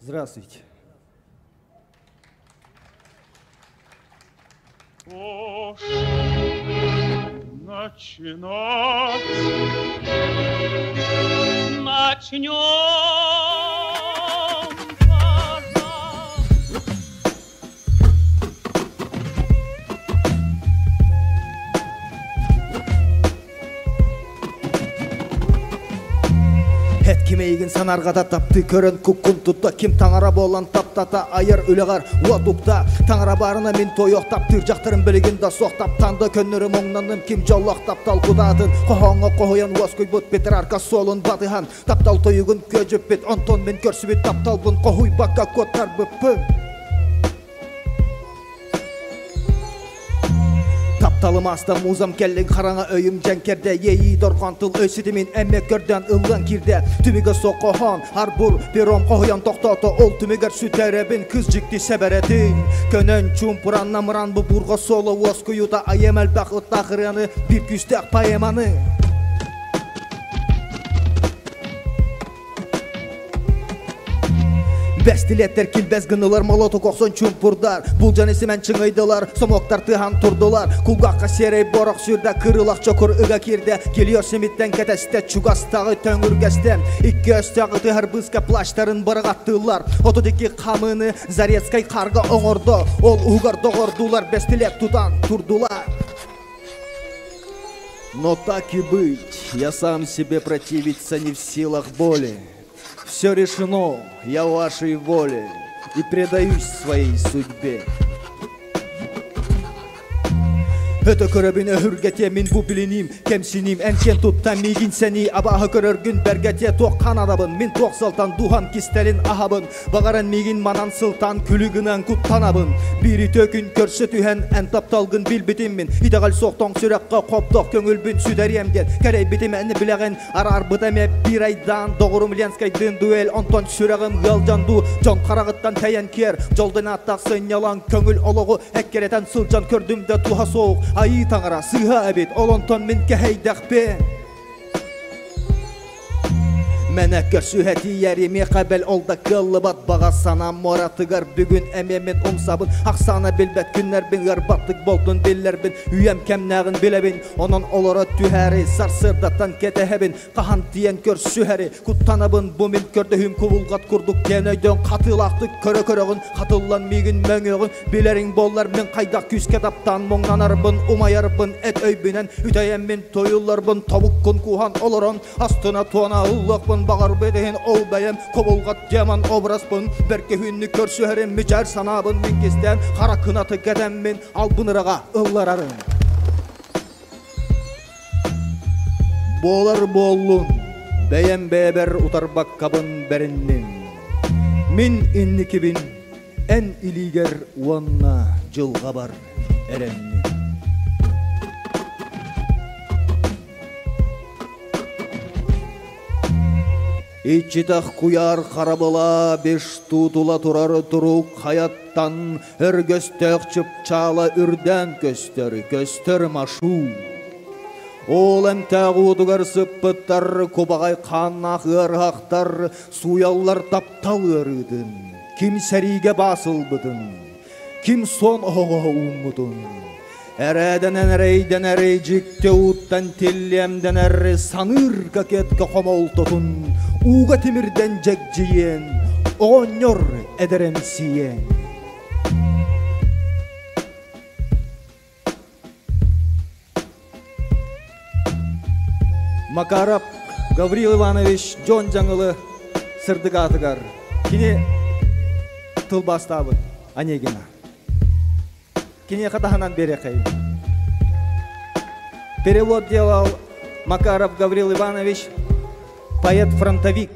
Здравствуйте. Начнем. Hет кемейгін санарға да тапты көрін күккін тұтта кем таңара болан таптата айыр үліғар уатукта таңара барына мен тойоқтап тыр жақтырын білген да соқтап танды көннірі мұңнаным кем жоллақтап талқудатын қоғаңға қоян уаскөй бұт бетір арқа солын батыған таптал тойығын көжіп бет онтон мен көрсі бет таптал бұн қоғуй баққа көттар бұппы Тапталым аста музам кәллің қараңа өйім жәнкерде Ейі дорған тыл өсіді мен әмек көрден ұлған кирде Түмігі соқоған арбұр бером қоян тоқтаты Ол түмігер сүтәребін күз жікті сәбәретін Көнен чумпыран намыран бұ бұрға солы Оскүйута айемәл бақыт тақыраны бір күстәк поэманы Бәстілеттер келбәз гынылар, молоты қоқсын чумпурдар Бұл жанесі мән чыңайдылар, сомоқтар тыған тұрдылар Құлғаққа серей борақ сүрді, кырылақ чокыр үға керді Келиор семиттен кәтәсті, чугастағы төңіргәстен Икі өстіғі тығыр бұзға плаштарын бұрғаттылар Отыдекі қамыны, зарецкай қарға оңырды Ол ұғар доғырдулар, бәстілет тудан тұрдылар Но так и быть, я сам себе противиться не в силах боли Все решено, я вашей воле и предаюсь своей судьбе. Өті көрібін өһіргәте мен бұ білінім, кәмсінім, әнкен тұттан мегін сәні, абағы көріргін бәргәте тоқ қанадабын, мен тоқ салтан духан кестелін ахабын, бағаран мегін манан сылтан күлігінен құттанабын, бірі төкін көрсі түйен ән тапталғын біл бітіммен, идағал соқтан сүрәққа қоптақ көңілбін сүдәриемден, кәрей бітім әні біләғін, арар бұдаме бір айдан, доғырым ленскайдың дуэл, онтан сүрәғым ғалжанду, жон қарағыттан тәйен кер, жолдың аттақ сынялан көңіл олығы, әккеретен сылжан көрдімді туға соқ, Айы таңыра сыға әбет, олонтон мен кәйдәқ бе Мәнә көрсі әті әреме қабәл олда қылы бат Баға сана моратығар бүгін әмемен ұмсабын Ақсана білбәт күннер бен ғарбаттық болдың беллер бен Үйем кәмнәғын біләбін Онын олары түхәрі сарсырдаттан кәтәхәбін Қахан тиен көрсі әрі Құттанабын бұмен көрді хүм құбылғат күрдік Кәнөйден қатылақтық көрі-көріғін Қатылан мегін мәңеғін Белерің болар мен қайдақ күз кәтаптан Мұңнанарбын, ұмайарбын, әт өйбінен Үтәйеммен тойыларбын, табық күн кухан олырын Астына туана ұллықпын Бағар бедейін ол бәйім Қобылғат жаман образбын Бәрке хүнні көрсі әрім Мүчәр санабын мен кестен Қара қынаты кәдәммен Албыныраға ұлларарын Болар болын Бәйім бәбәр ұтарбақ қабын бәріннен Мен инникібін Ән илигер уанна жылға бар әрәмнен Ичитақ куяр қарабыла беш тутула турар турук хаяттан Үргөстөк чыпчала үрден көстөр машу Ол әмтәғудығар сыппыттар Кубағай қаннақ ырғақтар Суяллар таптал өрідін Ким сәриге басылбыдын Ким сон оға умыдын Әрәден әрей жікте ұттан телемден әрі саныр кәкеткі қомол тұтын Уға темірден жәк жиен, оңыр әдірен сиен Макаров Гаврил Иванович Джон жаңылы сырдық атығар Кене тыл бастабын, анегена Кене қатағынан бере қай. Перевод делал Макаров Гаврил Иванович, поэт-фронтовик.